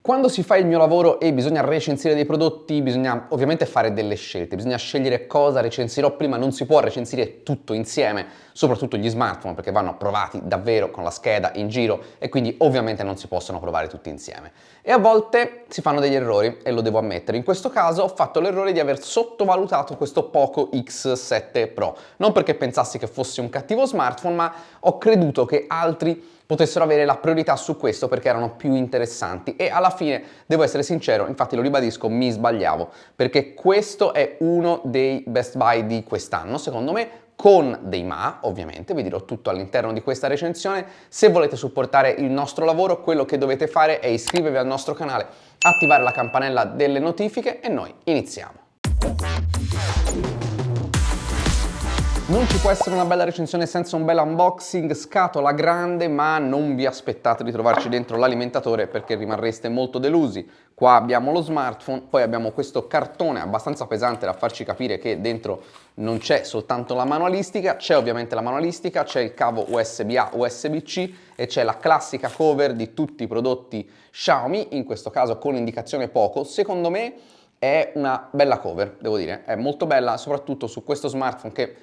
Quando si fa il mio lavoro e bisogna recensire dei prodotti, bisogna ovviamente fare delle scelte, bisogna scegliere cosa recensirò prima, non si può recensire tutto insieme, soprattutto gli smartphone perché vanno provati davvero con la scheda in giro e quindi ovviamente non si possono provare tutti insieme. E a volte si fanno degli errori e lo devo ammettere. In questo caso ho fatto l'errore di aver sottovalutato questo Poco X7 Pro, non perché pensassi che fosse un cattivo smartphone, ma ho creduto che altri potessero avere la priorità su questo perché erano più interessanti e alla fine, devo essere sincero, infatti lo ribadisco, mi sbagliavo perché questo è uno dei best buy di quest'anno, secondo me, con dei ma, ovviamente, vi dirò tutto all'interno di questa recensione. Se volete supportare il nostro lavoro, quello che dovete fare è iscrivervi al nostro canale, attivare la campanella delle notifiche e noi iniziamo. Non ci può essere una bella recensione senza un bel unboxing, scatola grande, ma non vi aspettate di trovarci dentro l'alimentatore perché rimarreste molto delusi. Qua abbiamo lo smartphone, poi abbiamo questo cartone abbastanza pesante da farci capire che dentro non c'è soltanto la manualistica, c'è ovviamente la manualistica, c'è il cavo USB-A, USB-C e c'è la classica cover di tutti i prodotti Xiaomi, in questo caso con indicazione Poco. Secondo me è una bella cover, devo dire, è molto bella, soprattutto su questo smartphone che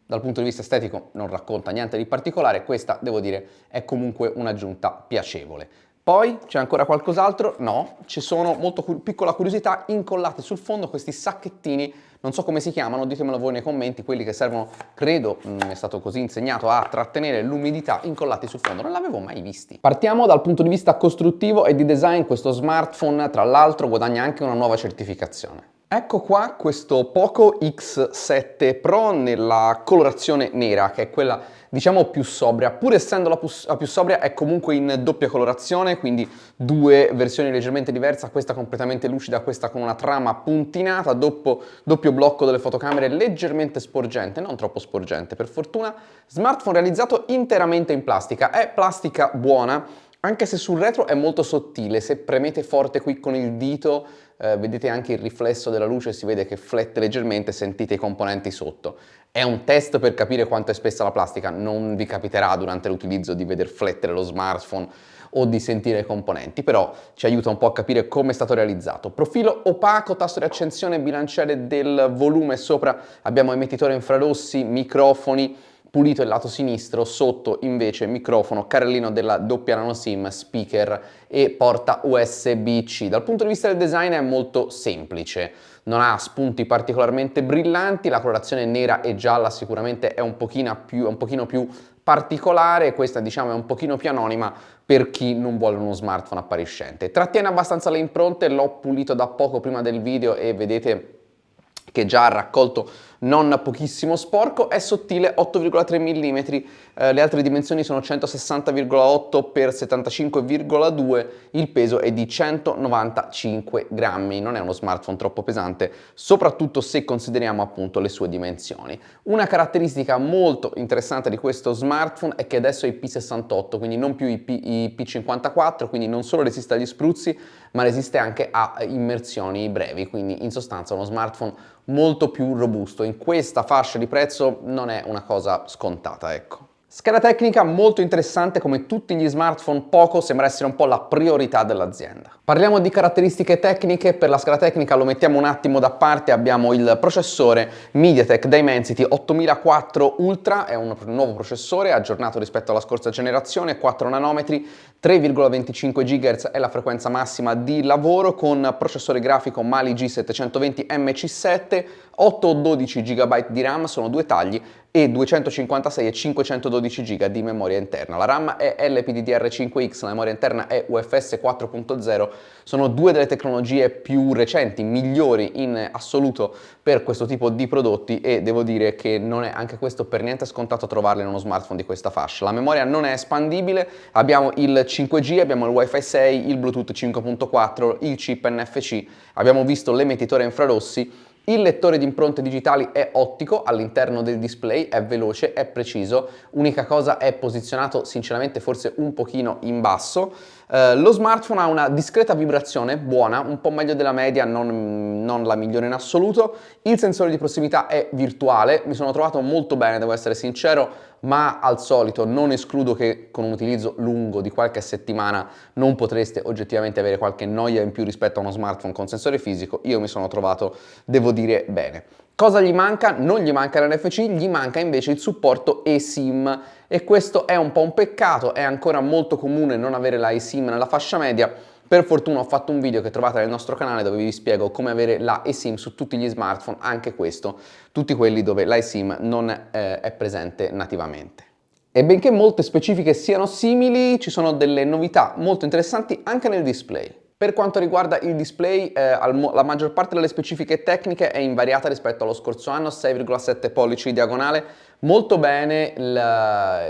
dal punto di vista estetico non racconta niente di particolare, questa devo dire è comunque un'aggiunta piacevole. Poi c'è ancora qualcos'altro? No, ci sono, molto piccola curiosità, incollati sul fondo questi sacchettini, non so come si chiamano, ditemelo voi nei commenti, quelli che servono, credo, mi è stato così insegnato, a trattenere l'umidità, incollati sul fondo, non l'avevo mai visti. Partiamo dal punto di vista costruttivo e di design, questo smartphone tra l'altro guadagna anche una nuova certificazione. Ecco qua questo Poco X7 Pro nella colorazione nera, che è quella diciamo più sobria. Pur essendo la più sobria è comunque in doppia colorazione, quindi due versioni leggermente diverse, questa completamente lucida, questa con una trama puntinata, doppio blocco delle fotocamere leggermente sporgente, non troppo sporgente per fortuna. Smartphone realizzato interamente in plastica, è plastica buona, anche se sul retro è molto sottile, se premete forte qui con il dito vedete anche il riflesso della luce, si vede che flette leggermente, sentite i componenti sotto. È un test per capire quanto è spessa la plastica, non vi capiterà durante l'utilizzo di veder flettere lo smartphone o di sentire i componenti, però ci aiuta un po' a capire come è stato realizzato. Profilo opaco, tasto di accensione, bilanciere del volume, sopra abbiamo emettitore infrarossi, microfoni, pulito il lato sinistro, sotto invece microfono, carrellino della doppia nano SIM, speaker e porta USB-C. Dal punto di vista del design è molto semplice, non ha spunti particolarmente brillanti, la colorazione nera e gialla sicuramente è un pochino più particolare, questa diciamo è un pochino più anonima per chi non vuole uno smartphone appariscente. Trattiene abbastanza le impronte, l'ho pulito da poco prima del video e vedete che già ha raccolto non pochissimo sporco, è sottile 8,3 mm, le altre dimensioni sono 160,8 x 75,2, il peso è di 195 grammi, non è uno smartphone troppo pesante, soprattutto se consideriamo appunto le sue dimensioni. Una caratteristica molto interessante di questo smartphone è che adesso è IP68, quindi non più IP54, quindi non solo resiste agli spruzzi, ma resiste anche a immersioni brevi, quindi in sostanza uno smartphone molto più robusto. In questa fascia di prezzo non è una cosa scontata, ecco. Scheda tecnica molto interessante, come tutti gli smartphone Poco sembra essere un po' la priorità dell'azienda. Parliamo di caratteristiche tecniche, per la scheda tecnica lo mettiamo un attimo da parte, abbiamo il processore MediaTek Dimensity 8004 Ultra, è un nuovo processore aggiornato rispetto alla scorsa generazione, 4 nanometri, 3,25 GHz è la frequenza massima di lavoro, con processore grafico Mali G720 MC7, 8 o 12 GB di RAM, sono due tagli, e 256 e 512 GB di memoria interna. La RAM è LPDDR5X, la memoria interna è UFS 4.0, sono due delle tecnologie più recenti, migliori in assoluto per questo tipo di prodotti e devo dire che non è anche questo per niente scontato trovarle in uno smartphone di questa fascia. La memoria non è espandibile, abbiamo il 5G, abbiamo il Wi-Fi 6, il Bluetooth 5.4, il chip NFC, abbiamo visto l'emettitore infrarossi. Il lettore di impronte digitali è ottico, all'interno del display è veloce, è preciso, unica cosa è posizionato sinceramente forse un pochino in basso, Lo smartphone ha una discreta vibrazione, buona, un po' meglio della media, non la migliore in assoluto. Il sensore di prossimità è virtuale, mi sono trovato molto bene, devo essere sincero, ma al solito non escludo che con un utilizzo lungo di qualche settimana non potreste oggettivamente avere qualche noia in più rispetto a uno smartphone con sensore fisico. Io mi sono trovato, devo dire, bene. Cosa gli manca? Non gli manca l'NFC, gli manca invece il supporto eSIM e questo è un po' un peccato, è ancora molto comune non avere la eSIM nella fascia media. Per fortuna ho fatto un video che trovate nel nostro canale dove vi spiego come avere la eSIM su tutti gli smartphone, anche questo, tutti quelli dove la eSIM non è presente nativamente. E benché molte specifiche siano simili, ci sono delle novità molto interessanti anche nel display. Per quanto riguarda il display, la maggior parte delle specifiche tecniche è invariata rispetto allo scorso anno, 6,7 pollici di diagonale, molto bene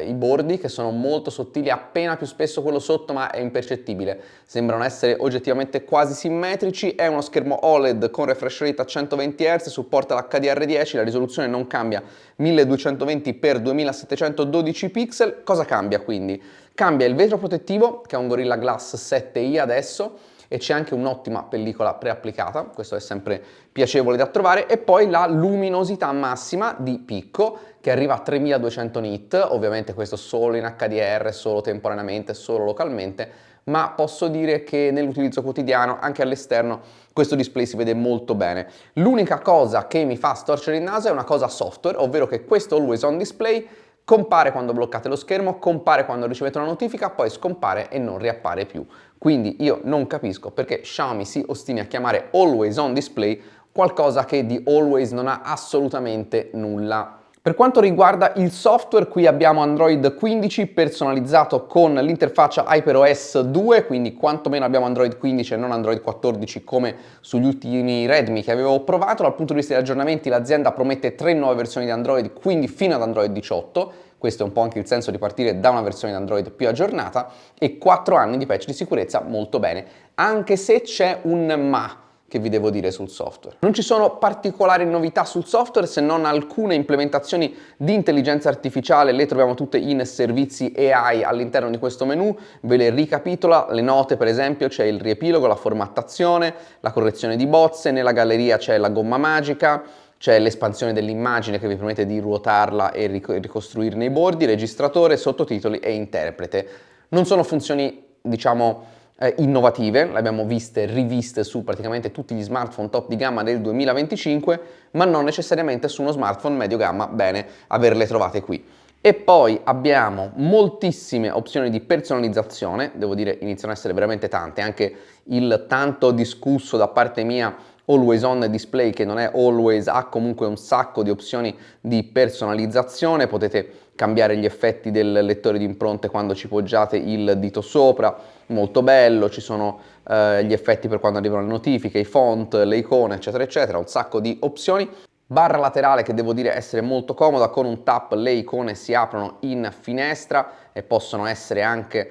i bordi che sono molto sottili, appena più spesso quello sotto ma è impercettibile, sembrano essere oggettivamente quasi simmetrici, è uno schermo OLED con refresh rate a 120 Hz, supporta l'HDR10, la risoluzione non cambia, 1220x2712 pixel. Cosa cambia quindi? Cambia il vetro protettivo, che è un Gorilla Glass 7i adesso, e c'è anche un'ottima pellicola preapplicata, questo è sempre piacevole da trovare, e poi la luminosità massima di picco che arriva a 3200 nit, ovviamente questo solo in HDR, solo temporaneamente, solo localmente, ma posso dire che nell'utilizzo quotidiano, anche all'esterno, questo display si vede molto bene. L'unica cosa che mi fa storcere il naso è una cosa software, ovvero che questo Always On Display compare quando bloccate lo schermo, compare quando ricevete una notifica, poi scompare e non riappare più. Quindi io non capisco perché Xiaomi si ostini a chiamare Always On Display qualcosa che di Always non ha assolutamente nulla. Per quanto riguarda il software, qui abbiamo Android 15 personalizzato con l'interfaccia HyperOS 2, quindi quantomeno abbiamo Android 15 e non Android 14 come sugli ultimi Redmi che avevo provato. Dal punto di vista degli aggiornamenti l'azienda promette 3 nuove versioni di Android, quindi fino ad Android 18. Questo è un po' anche il senso di partire da una versione di Android più aggiornata e 4 anni di patch di sicurezza molto bene, anche se c'è un ma che vi devo dire sul software. Non ci sono particolari novità sul software se non alcune implementazioni di intelligenza artificiale, le troviamo tutte in servizi AI all'interno di questo menu, ve le ricapitola, le note per esempio, c'è il riepilogo, la formattazione, la correzione di bozze, nella galleria c'è la gomma magica, c'è l'espansione dell'immagine che vi permette di ruotarla e ricostruirne i bordi, registratore, sottotitoli e interprete. Non sono funzioni, diciamo, innovative, le abbiamo viste, riviste su praticamente tutti gli smartphone top di gamma del 2025, ma non necessariamente su uno smartphone medio gamma, bene averle trovate qui. E poi abbiamo moltissime opzioni di personalizzazione, devo dire iniziano ad essere veramente tante, anche il tanto discusso da parte mia Always On Display, che non è always, ha comunque un sacco di opzioni di personalizzazione, potete cambiare gli effetti del lettore di impronte quando ci poggiate il dito sopra, molto bello, ci sono gli effetti per quando arrivano le notifiche, i font, le icone, eccetera eccetera, un sacco di opzioni. Barra laterale che devo dire essere molto comoda, con un tap le icone si aprono in finestra e possono essere anche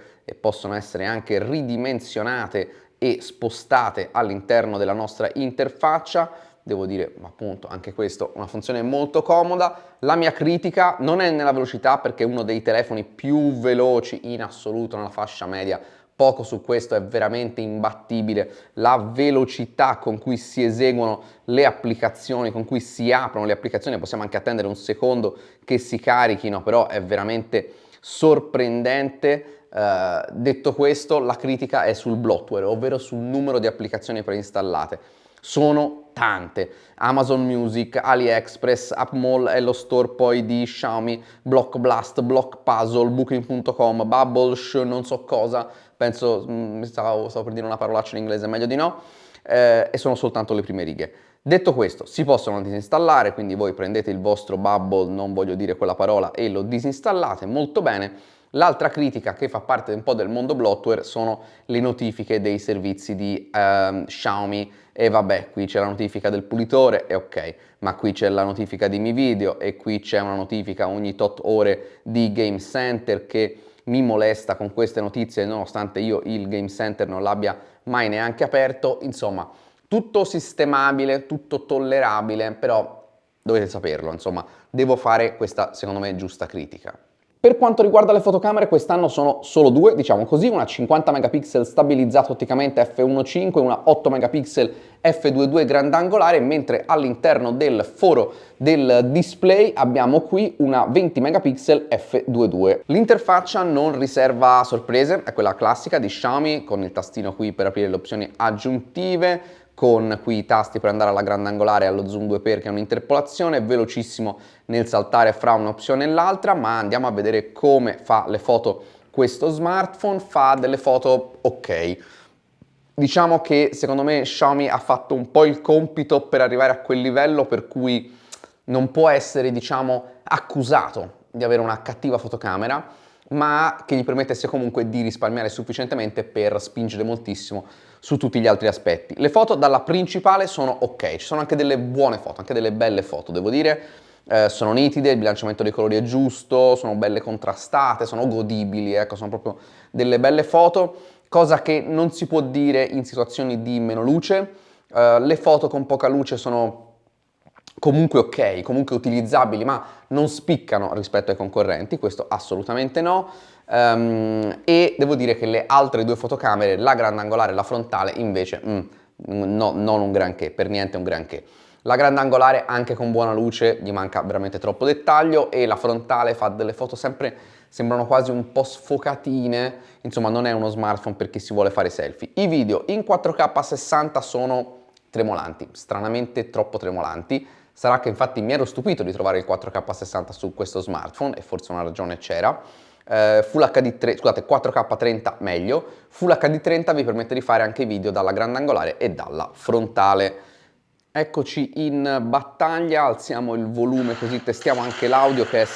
ridimensionate e spostate all'interno della nostra interfaccia. Devo dire, appunto, anche questo una funzione molto comoda. La mia critica non è nella velocità, perché è uno dei telefoni più veloci in assoluto nella fascia media. Poco su questo, è veramente imbattibile. La velocità con cui si eseguono le applicazioni, con cui si aprono le applicazioni, possiamo anche attendere un secondo che si carichino, però è veramente sorprendente. Detto questo, la critica è sul bloatware, ovvero sul numero di applicazioni preinstallate. Sono tante. Amazon Music, AliExpress, AppMall è lo store poi di Xiaomi, Blockblast, Blockpuzzle, Booking.com, Bubbles, non so cosa, penso, stavo per dire una parolaccia in inglese, meglio di no, e sono soltanto le prime righe. Detto questo, si possono disinstallare, quindi voi prendete il vostro Bubble, non voglio dire quella parola, e lo disinstallate molto bene. L'altra critica che fa parte un po' del mondo bloatware sono le notifiche dei servizi di Xiaomi, e vabbè, qui c'è la notifica del pulitore e ok, ma qui c'è la notifica di Mi Video e qui c'è una notifica ogni tot ore di Game Center che mi molesta con queste notizie, nonostante io il Game Center non l'abbia mai neanche aperto. Insomma, tutto sistemabile, tutto tollerabile, però dovete saperlo, insomma, devo fare questa, secondo me, giusta critica. Per quanto riguarda le fotocamere, quest'anno sono solo due, diciamo così, una 50 megapixel stabilizzata otticamente f1.5 e una 8 megapixel f2.2 grandangolare, mentre all'interno del foro del display abbiamo qui una 20 megapixel f2.2. L'interfaccia non riserva sorprese, è quella classica di Xiaomi, con il tastino qui per aprire le opzioni aggiuntive, con qui i tasti per andare alla grandangolare e allo zoom 2x che è un'interpolazione, velocissimo nel saltare fra un'opzione e l'altra, ma andiamo a vedere come fa le foto questo smartphone. Fa delle foto ok. Diciamo che secondo me Xiaomi ha fatto un po' il compito per arrivare a quel livello per cui non può essere, diciamo, accusato di avere una cattiva fotocamera, ma che gli permettesse comunque di risparmiare sufficientemente per spingere moltissimo su tutti gli altri aspetti. Le foto dalla principale sono ok, ci sono anche delle buone foto, anche delle belle foto, devo dire, sono nitide, il bilanciamento dei colori è giusto, sono belle contrastate, sono godibili, ecco, sono proprio delle belle foto, cosa che non si può dire in situazioni di meno luce. Le foto con poca luce sono comunque ok, comunque utilizzabili, ma non spiccano rispetto ai concorrenti, questo assolutamente no. E devo dire che le altre due fotocamere, la grandangolare e la frontale, invece no, non un granché, per niente un granché. La grandangolare anche con buona luce gli manca veramente troppo dettaglio e la frontale fa delle foto sempre, sembrano quasi un po' sfocatine, insomma non è uno smartphone per chi si vuole fare selfie. I video in 4K 60 sono tremolanti, stranamente troppo tremolanti. Sarà che infatti mi ero stupito di trovare il 4K 60 su questo smartphone e forse una ragione c'era. Full HD 3, scusate, 4K 30 meglio. Full HD 30 vi permette di fare anche video dalla grandangolare e dalla frontale. Eccoci in battaglia, alziamo il volume così testiamo anche l'audio che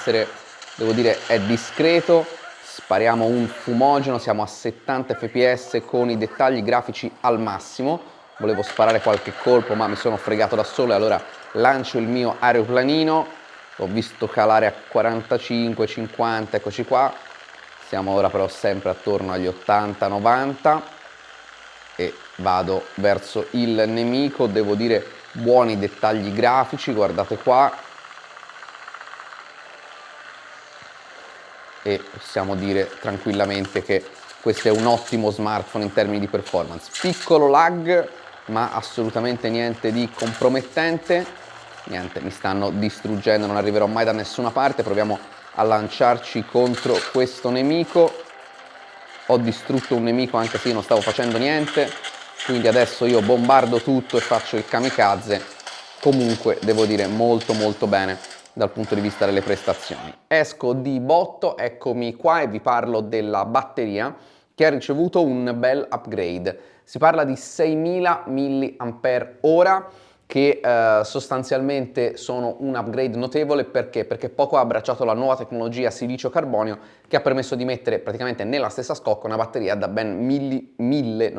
devo dire, è discreto. Spariamo un fumogeno, siamo a 70 fps con i dettagli grafici al massimo. Volevo sparare qualche colpo ma mi sono fregato da solo e allora lancio il mio aeroplanino, l'ho visto calare a 45, 50, eccoci qua, siamo ora però sempre attorno agli 80-90 e vado verso il nemico, devo dire buoni dettagli grafici, guardate qua, e possiamo dire tranquillamente che questo è un ottimo smartphone in termini di performance. Piccolo lag, ma assolutamente niente di compromettente. Niente, mi stanno distruggendo, non arriverò mai da nessuna parte. Proviamo a lanciarci contro questo nemico. Ho distrutto un nemico anche se io non stavo facendo niente, quindi adesso io bombardo tutto e faccio il kamikaze. Comunque devo dire molto molto bene dal punto di vista delle prestazioni. Esco di botto, eccomi qua e vi parlo della batteria che ha ricevuto un bel upgrade. Si parla di 6000 mAh che sostanzialmente sono un upgrade notevole perché poco ha abbracciato la nuova tecnologia silicio-carbonio che ha permesso di mettere praticamente nella stessa scocca una batteria da ben 1000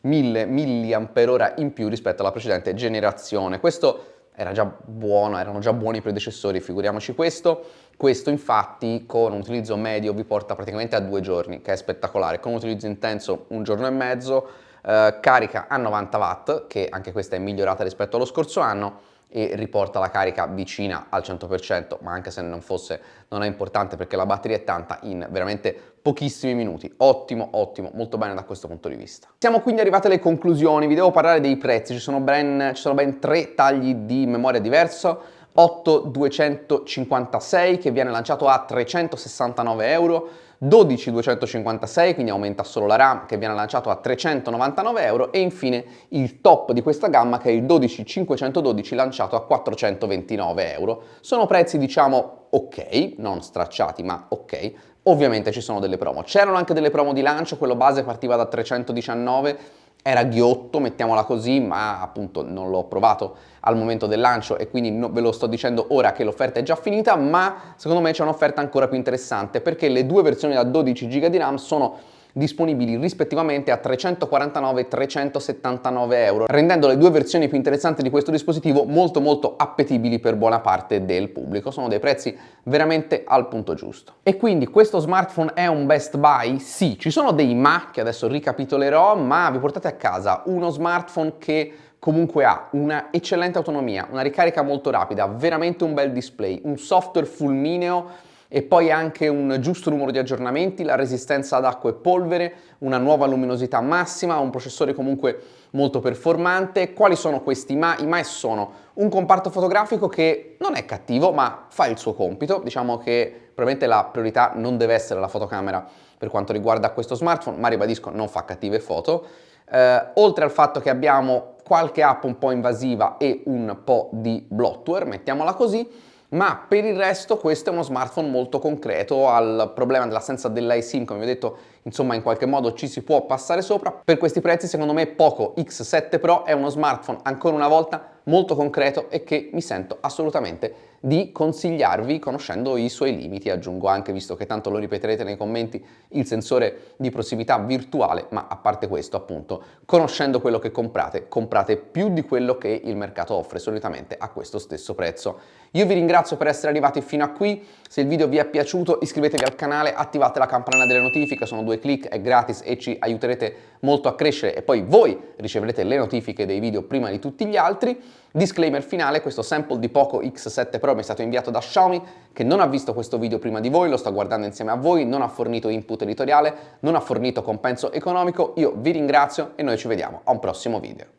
milliampere-ora in più rispetto alla precedente generazione. Questo era già buono, erano già buoni i predecessori, figuriamoci questo. Questo infatti con un utilizzo medio vi porta praticamente a 2 giorni, che è spettacolare. Con un utilizzo intenso 1 giorno e mezzo, carica a 90 watt, che anche questa è migliorata rispetto allo scorso anno, e riporta la carica vicina al 100%, ma anche se non fosse, non è importante perché la batteria è tanta in veramente pochissimi minuti. Ottimo, ottimo, molto bene da questo punto di vista. Siamo quindi arrivati alle conclusioni, vi devo parlare dei prezzi, ci sono ben 3 tagli di memoria diverso, 8256 che viene lanciato a 369 euro, 12256, quindi aumenta solo la RAM, che viene lanciato a 399 euro, e infine il top di questa gamma che è il 12512 lanciato a 429 euro. Sono prezzi diciamo ok, non stracciati ma ok. Ovviamente ci sono delle promo, c'erano anche delle promo di lancio, quello base partiva da 319, era ghiotto, mettiamola così, ma appunto non l'ho provato al momento del lancio e quindi ve lo sto dicendo ora che l'offerta è già finita, ma secondo me c'è un'offerta ancora più interessante perché le due versioni da 12 GB di RAM sono disponibili rispettivamente a 349 e 379 euro, rendendo le due versioni più interessanti di questo dispositivo molto molto appetibili per buona parte del pubblico. Sono dei prezzi veramente al punto giusto. E quindi questo smartphone è un best buy? Sì, ci sono dei ma che adesso ricapitolerò, ma vi portate a casa uno smartphone che comunque ha una eccellente autonomia, una ricarica molto rapida, veramente un bel display, un software fulmineo e poi anche un giusto numero di aggiornamenti, la resistenza ad acqua e polvere, una nuova luminosità massima, un processore comunque molto performante. Quali sono questi I MAE sono un comparto fotografico che non è cattivo, ma fa il suo compito. Diciamo che probabilmente la priorità non deve essere la fotocamera per quanto riguarda questo smartphone, ma ribadisco, non fa cattive foto. Oltre al fatto che abbiamo qualche app un po' invasiva e un po' di bloatware, mettiamola così, ma per il resto questo è uno smartphone molto concreto. Al problema dell'assenza dell'eSIM, come vi ho detto, insomma in qualche modo ci si può passare sopra. Per questi prezzi secondo me Poco X7 Pro è uno smartphone ancora una volta molto concreto e che mi sento assolutamente di consigliarvi conoscendo i suoi limiti. Aggiungo anche, visto che tanto lo ripeterete nei commenti, il sensore di prossimità virtuale, ma a parte questo appunto, conoscendo quello che comprate più di quello che il mercato offre solitamente a questo stesso prezzo. Io vi ringrazio per essere arrivati fino a qui. Se il video vi è piaciuto iscrivetevi al canale, attivate la campanella delle notifiche, sono 2 clic, è gratis e ci aiuterete molto a crescere e poi voi riceverete le notifiche dei video prima di tutti gli altri. Disclaimer finale, questo sample di Poco X7 Pro mi è stato inviato da Xiaomi che non ha visto questo video prima di voi, lo sta guardando insieme a voi, non ha fornito input editoriale, non ha fornito compenso economico. Io vi ringrazio e noi ci vediamo a un prossimo video.